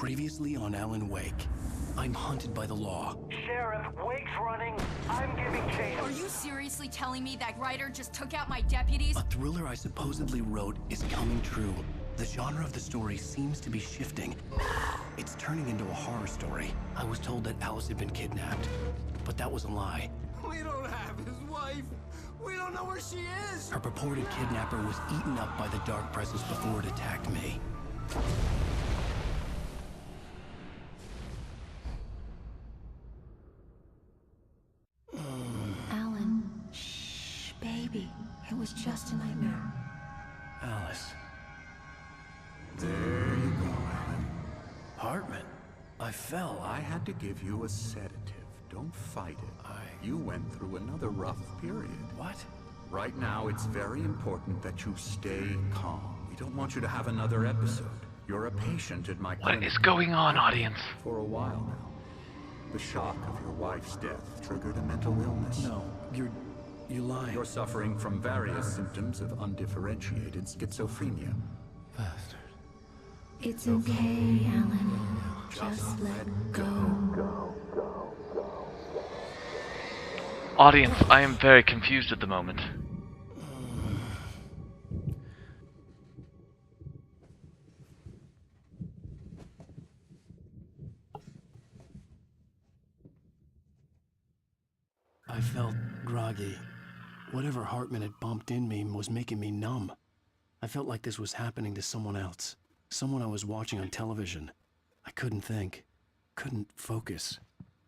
Previously on Alan Wake. I'm hunted by the law. Sheriff, Wake's running. I'm giving chase. Are you seriously telling me that writer just took out my deputies? A thriller I supposedly wrote is coming true. The genre of the story seems to be shifting. It's turning into a horror story. I was told that Alice had been kidnapped, but that was a lie. We don't have his wife. We don't know where she is. Her purported kidnapper was eaten up by the dark presence before it attacked me. Alan, shh, baby. It was just a nightmare. Alice. There you go, Alan. Hartman. I fell. I had to give you a sedative. Don't fight it. You went through another rough period. What? Right now, it's very important that you stay calm. We don't want you to have another episode. You're a patient at my clinic. What is going on, audience? For a while now. The shock of your wife's death triggered a mental illness. No, you're lying. You're suffering from various symptoms of undifferentiated schizophrenia. Bastard. It's okay, Alan. Just let go. Audience, I am very confused at the moment. I felt groggy. Whatever Hartman had bumped in me was making me numb. I felt like this was happening to someone else. Someone I was watching on television. I couldn't think. Couldn't focus.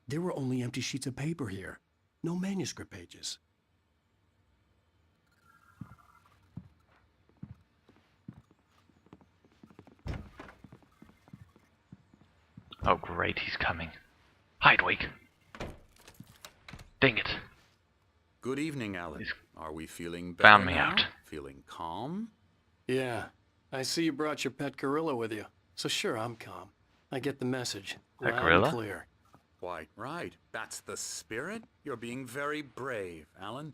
There were only empty sheets of paper here. No manuscript pages. Oh great, he's coming. Hide, Wake. Dang it. Good evening, Alan. Are we feeling better Found me now? out. Feeling calm? Yeah. I see you brought your pet gorilla with you. So sure, I'm calm. I get the message. A Loud and gorilla? clear. Quite right. That's the spirit. You're being very brave, Alan.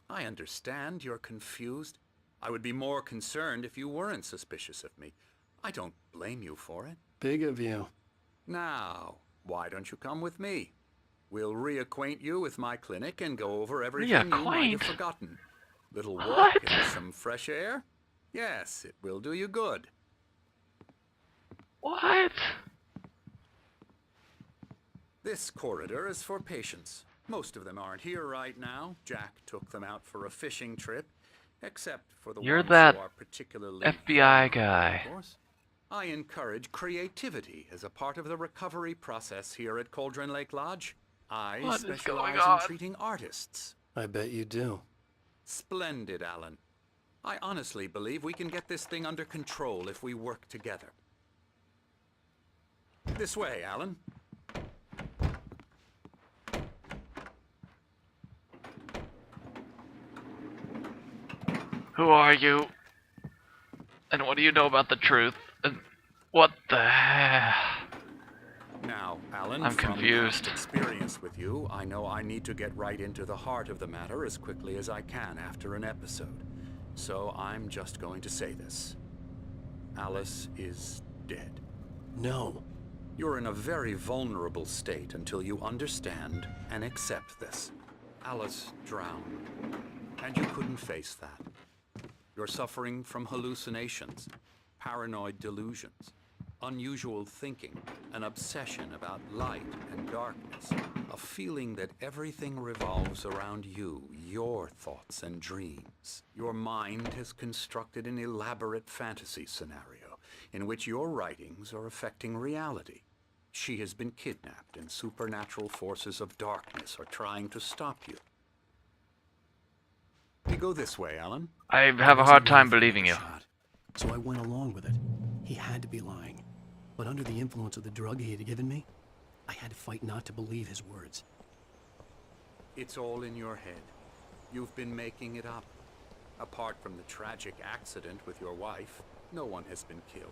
I understand you're confused. I would be more concerned if you weren't suspicious of me. I don't blame you for it. Big of you. Now, why don't you come with me? We'll reacquaint you with my clinic and go over everything you might have Reacquaint? forgotten. Little walk What? and some fresh air? Yes, it will do you good. What? This corridor is for patients. Most of them aren't here right now. Jack took them out for a fishing trip, except for the You're ones that who are particularly FBI vulnerable, guy. of course. I encourage creativity as a part of the recovery process here at Cauldron Lake Lodge. I What is going specialize in on? treating artists. I bet you do. Splendid, Alan. I honestly believe we can get this thing under control if we work together. This way, Alan. Who are you? And what do you know about the truth? And what the hell? Now, Alan, I'm from confused. past experience with you, I know I need to get right into the heart of the matter as quickly as I can after an episode. So I'm just going to say this. Alice is dead. No. You're in a very vulnerable state until you understand and accept this. Alice drowned, and you couldn't face that. You're suffering from hallucinations, paranoid delusions, unusual thinking, an obsession about light and darkness, a feeling that everything revolves around you, your thoughts and dreams. Your mind has constructed an elaborate fantasy scenario in which your writings are affecting reality. She has been kidnapped, and supernatural forces of darkness are trying to stop you. We go this way, Alan. I have a hard time believing you. Shot, so I went along with it. He had to be lying. But under the influence of the drug he had given me, I had to fight not to believe his words. It's all in your head. You've been making it up. Apart from the tragic accident with your wife, no one has been killed.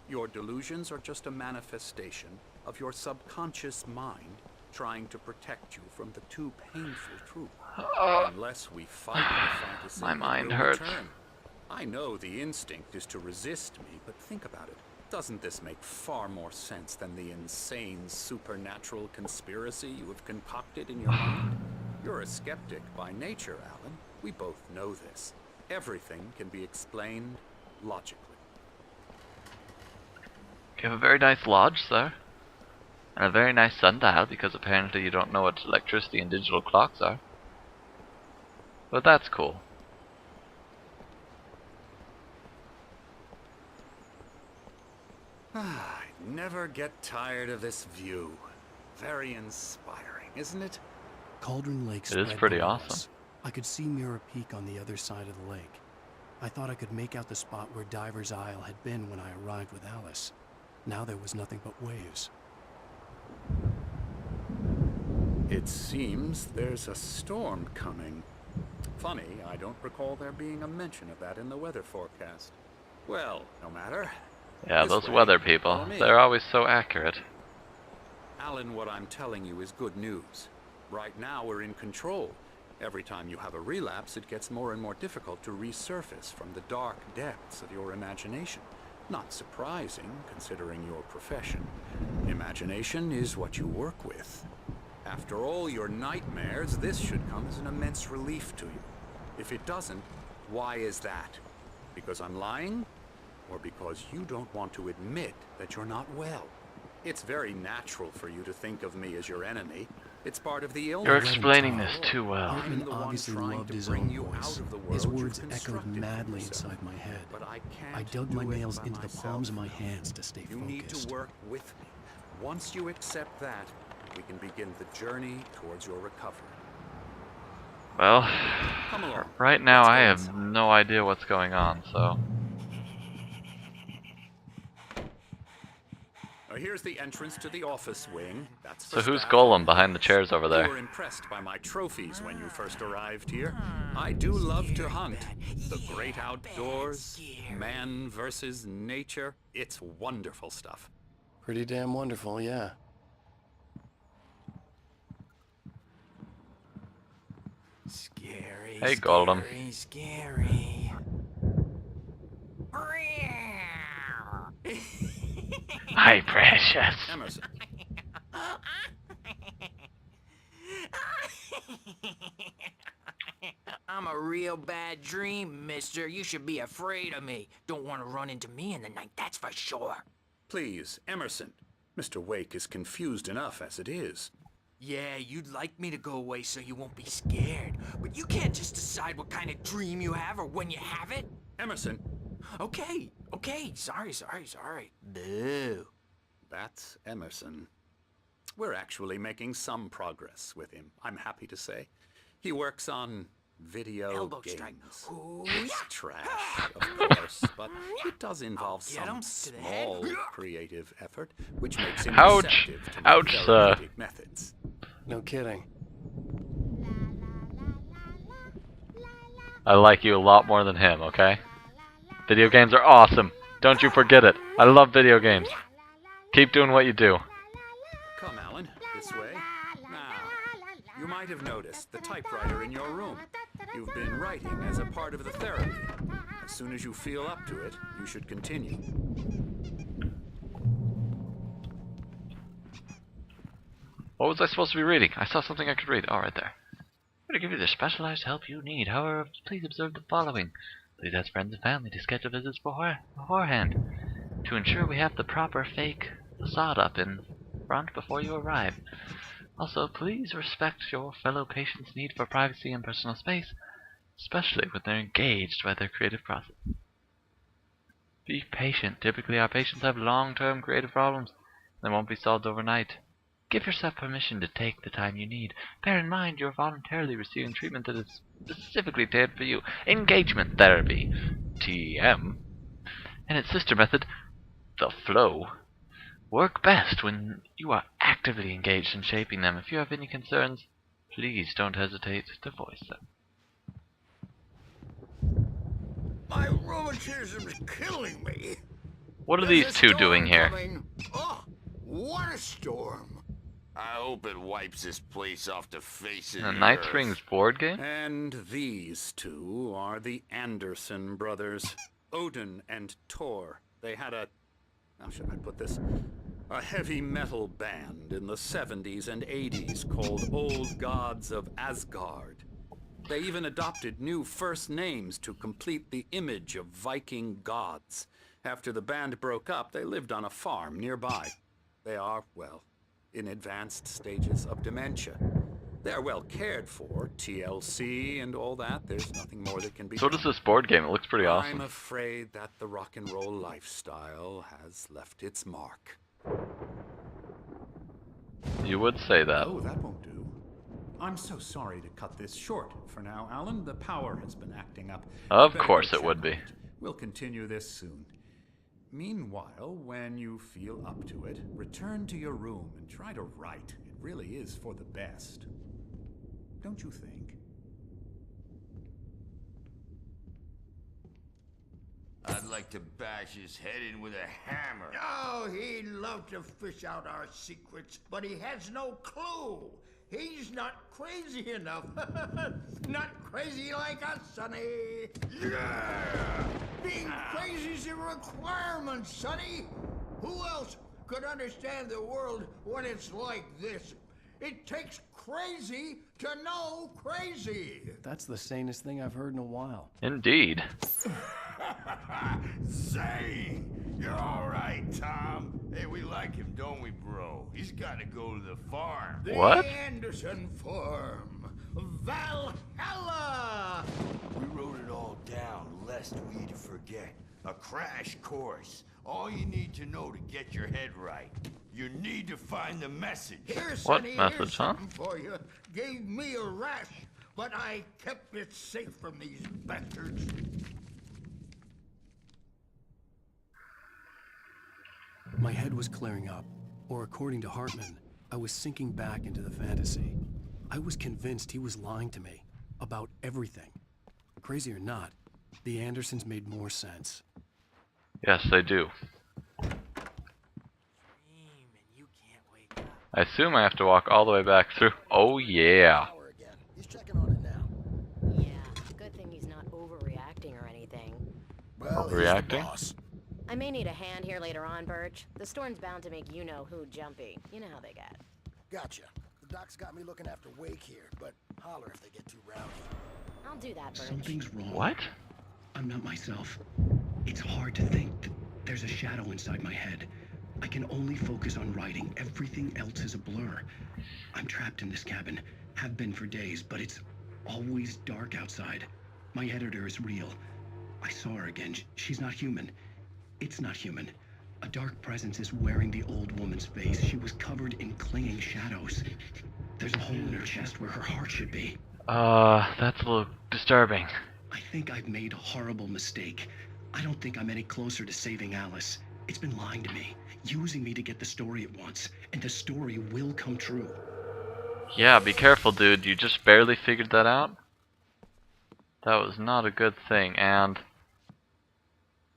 Your delusions are just a manifestation of your subconscious mind trying to protect you from the too painful truth. Unless we fight the fantasy, My it mind will hurts. return. I know the instinct is to resist me, but think about it. Doesn't this make far more sense than the insane supernatural conspiracy you have concocted in your mind? You're a skeptic by nature, Alan. We both know this. Everything can be explained logically. You have a very nice lodge, sir. And a very nice sundial, because apparently you don't know what electricity and digital clocks are. But that's cool. I never get tired of this view. Very inspiring, isn't it? Cauldron Lake It is spread pretty below awesome. us. I could see Mirror Peak on the other side of the lake. I thought I could make out the spot where Diver's Isle had been when I arrived with Alice. Now there was nothing but waves. It seems there's a storm coming. Funny, I don't recall there being a mention of that in the weather forecast. Well, no matter. Yeah, This those way, weather follow people, me. they're always so accurate. Alan, what I'm telling you is good news. Right now we're in control. Every time you have a relapse, it gets more and more difficult to resurface from the dark depths of your imagination. Not surprising, considering your profession. Imagination is what you work with. After all your nightmares, this should come as an immense relief to you. If it doesn't, why is that? Because I'm lying? Or because you don't want to admit that you're not well? It's very natural for you to think of me as your enemy. It's part of the illness. You're explaining this too well. Hartman I'm the one obviously trying loved to his bring own you voice. out of the His world words you've echoed constructed for madly yourself. inside my head. But I can't I dug my do it nails by into the myself. palms of my hands to stay You need focused. to work with me. Once you accept that, we can begin the journey towards your recovery. Well, Come along. right now Let's I go have inside. no idea what's going on, so... Here's the entrance to the office wing. That's So for who's staff. Golem behind the chairs over You there? were impressed by my trophies when you first arrived here. I do love to hunt. The great outdoors, man versus nature. It's wonderful stuff. Pretty damn wonderful, yeah. Scary, Hey, Golem. scary. Hi, precious. Emerson, I'm a real bad dream, mister. You should be afraid of me. Don't want to run into me in the night, that's for sure. please, Emerson. Mr. Wake is confused enough as it is. Yeah, you'd like me to go away so you won't be scared. But you can't just decide what kind of dream you have or when you have it. Emerson, Okay, sorry. Boo. that's Emerson. We're actually making some progress with him, I'm happy to say. He works on video Elbow games. strike. Ooh, It's yeah. trash, of course, but it does involve Get him some to the head. small creative effort, which makes him Ouch. receptive to my Ouch, sir. therapeutic methods. No kidding. I like you a lot more than him, okay? Video games are awesome. Don't you forget it. I love video games. Keep doing what you do. Come, Alan, this way. Now, you might have noticed the typewriter in your room. You've been writing as a part of the therapy. As soon as you feel up to it, you should continue. What was I supposed to be reading? I saw something I could read. Oh, right there. I'm going to give you the specialized help you need. However, please observe the following. Please ask friends and family to schedule visits beforehand to ensure we have the proper fake facade up in front before you arrive. Also, please respect your fellow patients' need for privacy and personal space, especially when they're engaged by their creative process. Be patient. Typically, our patients have long-term creative problems. They won't be solved overnight. Give yourself permission to take the time you need. Bear in mind you're voluntarily receiving treatment that is specifically tailored for you. Engagement therapy, TM, and its sister method, the flow, work best when you are actively engaged in shaping them. If you have any concerns, please don't hesitate to voice them. My rheumatism's killing me. What are There's these a two storm doing here? coming. Oh, what a storm. I hope it wipes this place off the face of A the Night earth. Springs board game? And these two are the Anderson brothers, Odin and Tor. They had a how should I put this? A heavy metal band in the 70s and 80s called Old Gods of Asgard. They even adopted new first names to complete the image of Viking gods. After the band broke up, they lived on a farm nearby. They are, well, in advanced stages of dementia. They're well cared for, TLC and all that. There's nothing more that can be So done. does this board game. It looks pretty I'm awesome. afraid that the rock and roll lifestyle has left its mark. You would say that. Oh, that won't do. I'm so sorry to cut this short for now, Alan. The power has been acting up. Of Better course go it would check be. on it. We'll continue this soon. Meanwhile, when you feel up to it, return to your room and try to write. It really is for the best. Don't you think? I'd like to bash his head in with a hammer. Oh, he'd love to fish out our secrets, but he has no clue. He's not crazy enough. Not crazy like us, Sonny. Yeah! Being crazy's a requirement, Sonny. Who else could understand the world when it's like this? It takes crazy to know crazy. That's the sanest thing I've heard in a while. Indeed. Zane! You're all right, Tom. Hey, we like him, don't we, bro? He's got to go to the farm. What? The Anderson Farm. Valhalla! We wrote it all down, lest we forget. A crash course. All you need to know to get your head right. You need to find the message. Here's What Sonny, message, here's huh? something for you. Gave me a rash, but I kept it safe from these bastards. My head was clearing up, or according to Hartman, I was sinking back into the fantasy. I was convinced he was lying to me about everything. Crazy or not, the Andersons made more sense. Yes, they do. I assume I have to walk all the way back through. Oh yeah. He's checking on it now. Yeah, good thing he's not overreacting or anything. Well, Reacting? I may need a hand here later on, Birch. The storm's bound to make you-know-who jumpy. You know how they get. Gotcha. The doc's got me looking after Wake here, but holler if they get too rowdy. I'll do that, Birch. Something's wrong. What? I'm not myself. It's hard to think that there's a shadow inside my head. I can only focus on writing. Everything else is a blur. I'm trapped in this cabin. Have been for days, but it's always dark outside. My editor is real. I saw her again. She's not human. It's not human. A dark presence is wearing the old woman's face. She was covered in clinging shadows. There's a hole in her chest where her heart should be. That's a little disturbing. I think I've made a horrible mistake. I don't think I'm any closer to saving Alice. It's been lying to me, using me to get the story it wants, and the story will come true. Yeah, be careful, dude. You just barely figured that out? That was not a good thing, and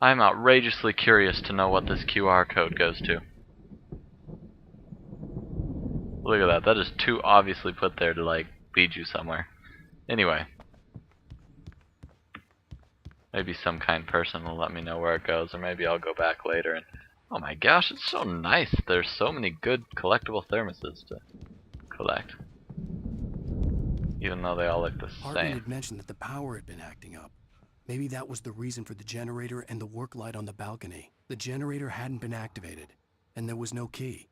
I'm outrageously curious to know what this QR code goes to. Look at that. That is too obviously put there to, like, lead you somewhere. Anyway. Maybe some kind person will let me know where it goes, or maybe I'll go back later and... Oh my gosh, it's so nice. There's so many good collectible thermoses to collect. Even though they all look the Hartman same. had mentioned that the power had been acting up. Maybe that was the reason for the generator and the work light on the balcony. The generator hadn't been activated, and there was no key.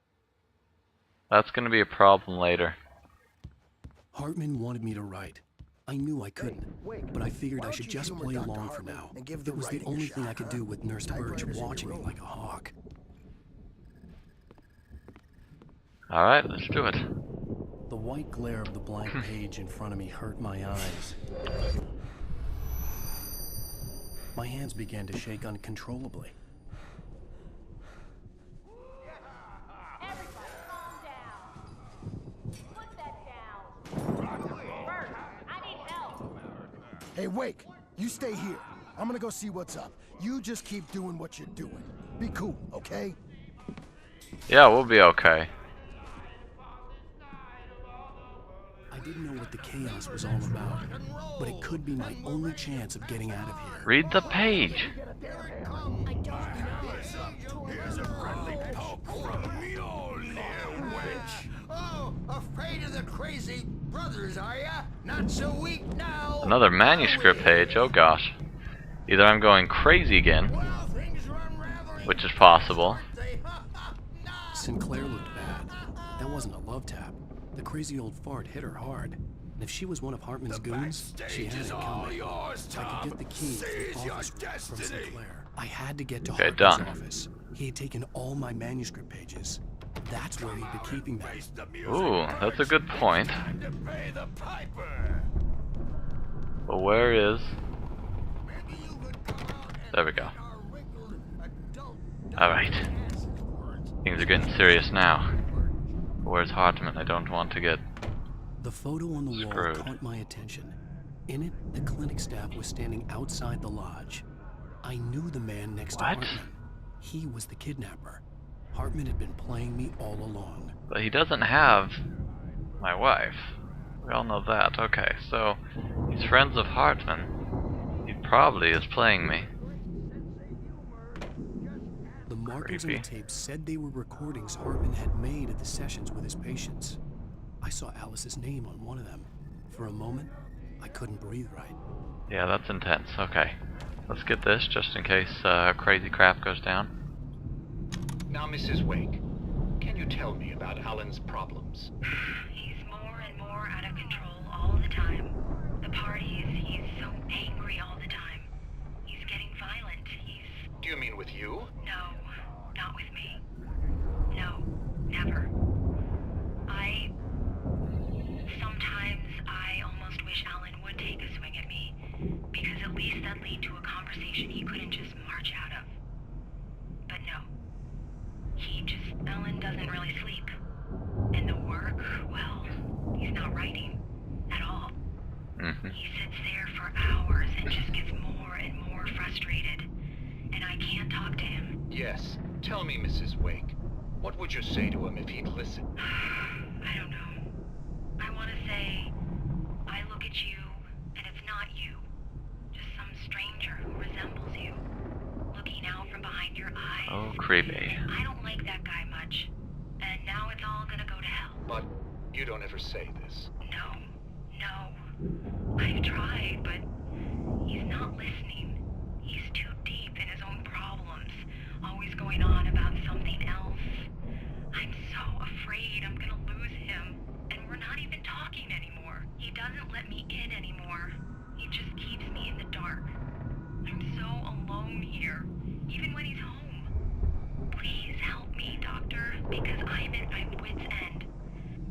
That's gonna be a problem later. Hartman wanted me to write. I knew I couldn't, but I figured I should just play along for now. It was the only thing I could do with Nurse Birch watching me like a hawk. Alright, let's do it. The white glare of the blank page in front of me hurt my eyes. My hands began to shake uncontrollably. Everybody calm down. Put that down. Bert, I need help. Hey, Wake, you stay here. I'm gonna go see what's up. You just keep doing what you're doing. Be cool, okay? Yeah, we'll be okay. I didn't know what the chaos was all about, but it could be my only chance of getting out of here. Read the page. I don't know. Afraid of the crazy brothers, are ya? Not so weak now. Another manuscript page, oh gosh. Either I'm going crazy again, Well, things are unraveling. which is possible. Sinclair looked bad. That wasn't a love tap. The crazy old fart hit her hard. And if she was one of Hartman's goons, she had it coming. I could get the key to the office from Sinclair. I had to get to Hartman's done. office. He had taken all my manuscript pages. That's where he'd been keeping them. Ooh, that's a good point. But where is... There we go. Alright. Things are getting serious now. Where's Hartman? I don't want to get... The photo on the Screwed. wall caught my attention. In it, the clinic staff was standing outside the lodge. I knew the man next to What? Hartman. He was the kidnapper. Hartman had been playing me all along. But he doesn't have my wife. We all know that. Okay, so he's friends of Hartman. He probably is playing me. The markings on Creepy. the tape said they were recordings Hartman had made at the sessions with his patients. I saw Alice's name on one of them. For a moment, I couldn't breathe right. Yeah, that's intense. Okay. Let's get this just in case crazy crap goes down. Now, Mrs. Wake, can you tell me about Alan's problems? He's more and more out of control all the time. The parties, he's so angry all the time. He's getting violent. Do you mean with you? No, not with me. No, never. Sometimes I almost wish Alan would take a swing at me, because at least that'd lead to a conversation he couldn't just march out of. But no. Alan doesn't really sleep. And the work, well, he's not writing at all. He sits there for hours and just gets more and more frustrated. And I can't talk to him. Yes. Tell me, Mrs. Wake, what would you say to him if he'd listen? I don't know. I want to say, I look at you, and it's not you. Just some stranger who resembles you. Looking out from behind your eyes. Oh, creepy. I don't like that guy much. And now it's all gonna go to hell. But you don't ever say this. No. I've tried, but he's not listening. He's too deep in his own problems. Always going on about something else. I'm so afraid I'm gonna lose him. And we're not even talking anymore. He doesn't let me in anymore. He just keeps me in the dark. I'm so alone here, even when he's home. Please help me, Doctor, because I'm at my wit's end.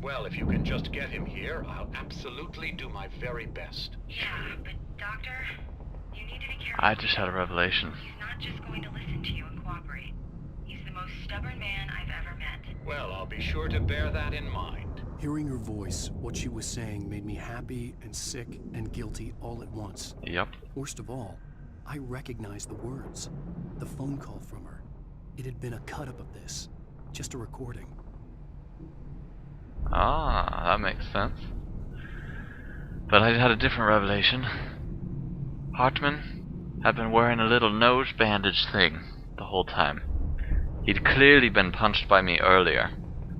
Well, if you can just get him here, I'll absolutely do my very best. Yeah, but Doctor, you need to be careful. I just had a revelation. He's not just going to listen to you and cooperate. He's the most stubborn man I've ever met. Well, I'll be sure to bear that in mind. Hearing her voice, what she was saying made me happy and sick and guilty all at once. Yep. Worst of all, I recognized the words. The phone call from her. It had been a cut-up of this. Just a recording. Ah, that makes sense. But I had a different revelation. Hartman had been wearing a little nose bandage thing the whole time. He'd clearly been punched by me earlier.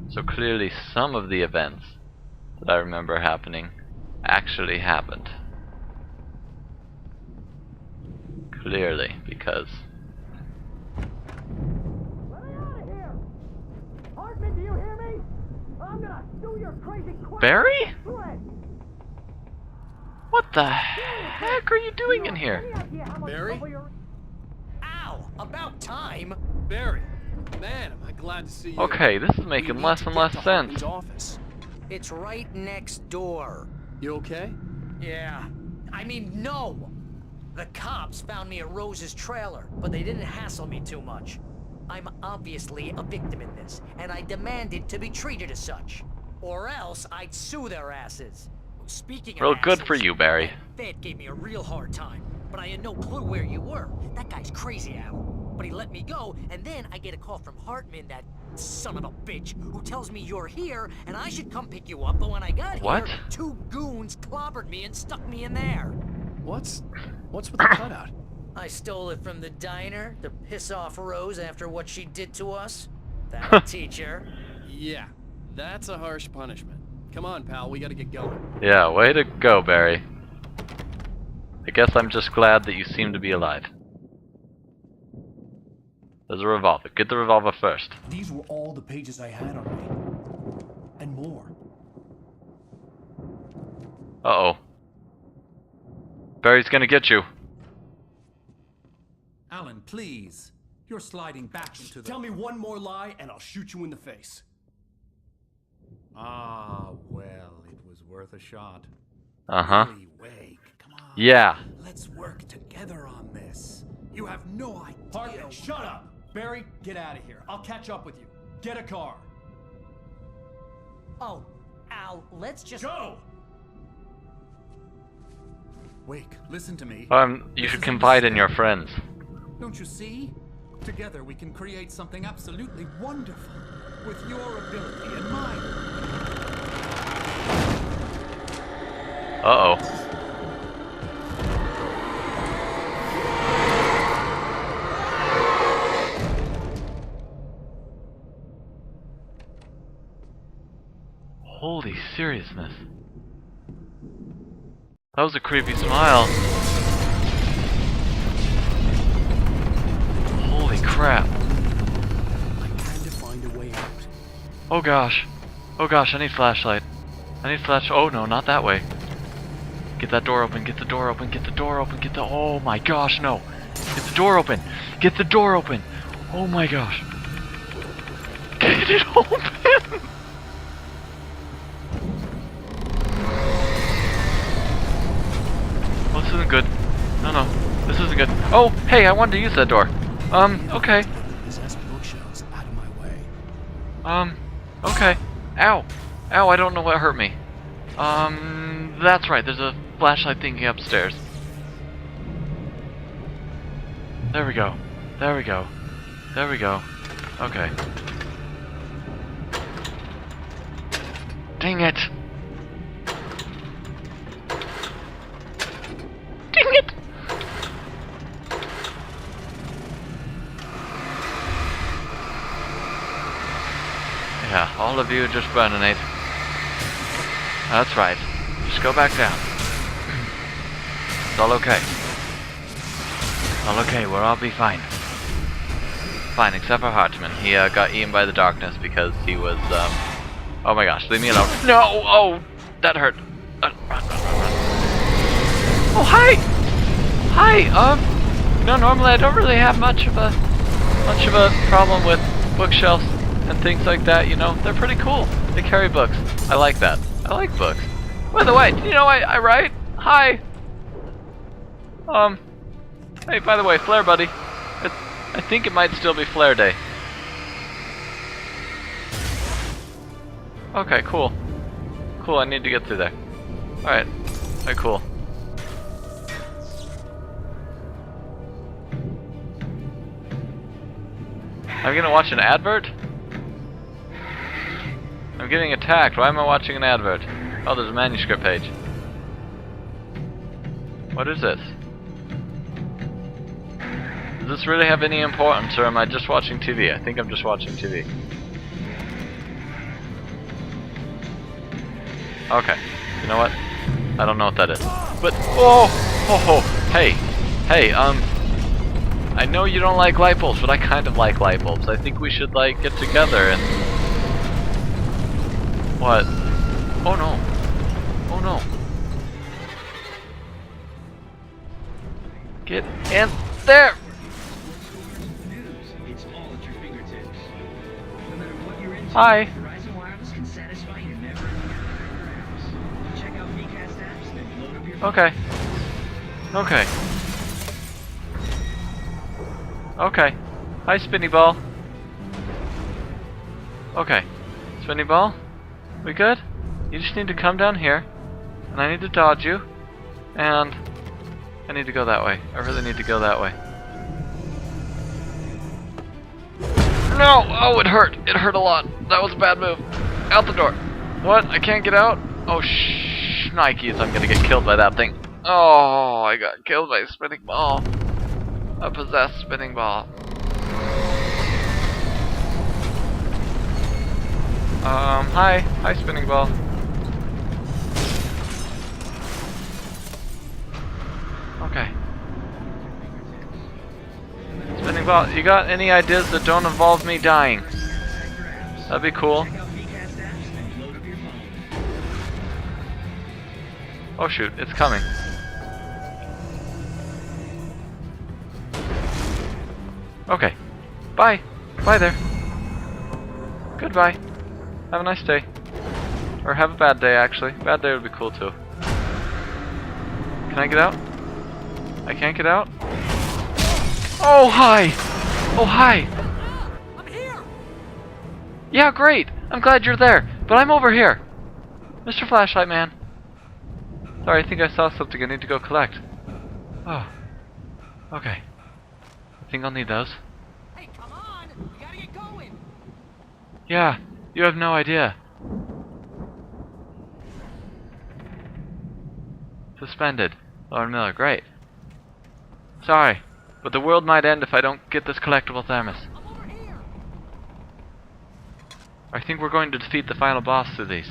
So clearly some of the events that I remember happening actually happened. Clearly, because... Let me out of here! Hartman, do you hear me? I'm gonna do your crazy crap. Barry? Fred, What the heck are you doing in here? Barry? Ow! About time! Barry! Man, am I glad to see you. Okay, this is making less and less sense. Office. It's right next door. You okay? Yeah. I mean, no! The cops found me at Rose's trailer, but they didn't hassle me too much. I'm obviously a victim in this, and I demanded to be treated as such. Or else I'd sue their asses. Speaking of Real good asses, for you, Barry. that Fed gave me a real hard time, but I had no clue where you were. That guy's crazy, Al. But he let me go, and then I get a call from Hartman, that son of a bitch, who tells me you're here, and I should come pick you up, but when I got What? here, 2 goons clobbered me and stuck me in there. What's with the cutout? I stole it from the diner to piss off Rose after what she did to us. That'll teach her. Yeah, that's a harsh punishment. Come on, pal, we gotta get going. Yeah, way to go, Barry. I guess I'm just glad that you seem to be alive. There's a revolver. Get the revolver first. These were all the pages I had on me. And more. Uh-oh. Barry's gonna get you. Alan, please. You're sliding back into the... Tell me one more lie and I'll shoot you in the face. Ah, well, it was worth a shot. Uh-huh. Really, Wake, come on. Yeah. Let's work together on this. You have no idea... Hartman, shut up! Barry, get out of here. I'll catch up with you. Get a car. Oh, Al, let's just... Go! Wake, listen to me. You should confide in your friends. Don't you see? Together we can create something absolutely wonderful. With your ability and mine. Uh-oh. Holy seriousness. That was a creepy smile. Holy crap. I had to find a way out. Oh gosh. Oh gosh, I need flashlight. I need flash. Oh no, not that way. Get that door open, get the door open, get the door open, get the... Oh my gosh, no. Get the door open. Get the door open. Oh my gosh. Get it open. Oh, this isn't good. No, no. This isn't good. Oh, hey, I wanted to use that door. Okay. Possessed bookshelves out of my way. Okay. Ow. Ow, I don't know what hurt me. That's right, there's a flashlight thingy upstairs. There we go. There we go. There we go. Okay. Dang it! Dang it! Yeah, all of you just burninate. That's right. Just go back down. It's all okay. All okay, we'll all be fine. Fine, except for Hartman. He got eaten by the darkness because he was, oh my gosh, leave me alone. No! Oh! That hurt. Run, run, run, run. Oh, hi! Hi, you know, normally I don't really have much of a problem with bookshelves and things like that, you know. They're pretty cool. They carry books. I like that. I like books. By the way, you know I write? Hi! Hey, by the way, Flare Buddy. I think it might still be Flare Day. Okay, cool. Cool, I need to get through there. Alright. Alright, cool. I'm gonna watch an advert? I'm getting attacked. Why am I watching an advert? Oh, there's a manuscript page. What is this? Does this really have any importance, or am I just watching TV? I think I'm just watching TV. Okay. You know what? I don't know what that is. But, hey, I know you don't like light bulbs, but I kind of like light bulbs. I think we should, like, get together and... What? Oh no. Oh no. Get in there! Hi. Okay. Okay. Okay. Hi, Spinny Ball. Okay. Spinny Ball? We good? You just need to come down here, and I need to dodge you, and I need to go that way. I really need to go that way. No! Oh, it hurt. It hurt a lot. That was a bad move. Out the door. What? I can't get out? Oh, shnikes. I'm gonna get killed by that thing. Oh, I got killed by a spinning ball. A possessed spinning ball. Hi. Hi, spinning ball. You got any ideas that don't involve me dying? That'd be cool. Oh shoot, it's coming. Okay. Bye. Bye there. Goodbye. Have a nice day. Or have a bad day, actually. Bad day would be cool too. Can I get out? I can't get out? Oh, hi! Oh, hi! I'm here! Yeah, great! I'm glad you're there, but I'm over here! Mr. Flashlight Man. Sorry, I think I saw something I need to go collect. Oh. Okay. I think I'll need those. Hey, come on! We gotta get going! Yeah, you have no idea. Suspended. Lord Miller, great. Sorry, but the world might end if I don't get this collectible thermos. I'm over here! I think we're going to defeat the final boss through these.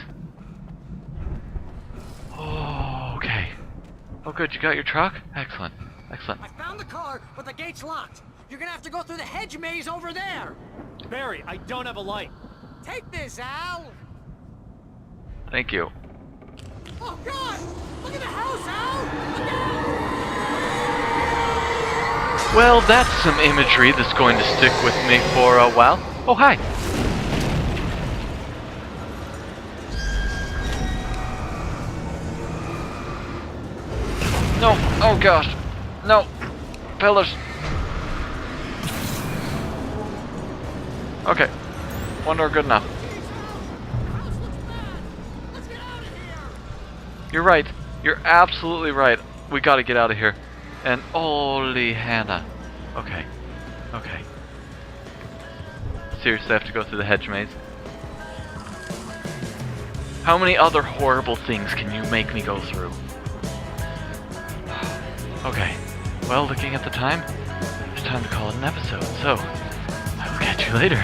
Oh, okay. Oh good, you got your truck? Excellent. Excellent. I found the car, but the gate's locked. You're gonna have to go through the hedge maze over there. Barry, I don't have a light. Take this, Al. Thank you. Oh God! Look at the house, Al! Look out! Well, that's some imagery that's going to stick with me for a while. Oh, hi. No. Oh gosh. No. Pillars. Okay. One door good enough. You're right. You're absolutely right. We gotta get out of here. And holy Hannah. Okay. Okay. Seriously, I have to go through the hedge maze. How many other horrible things can you make me go through? Okay. Well, looking at the time, it's time to call it an episode. So, I will catch you later.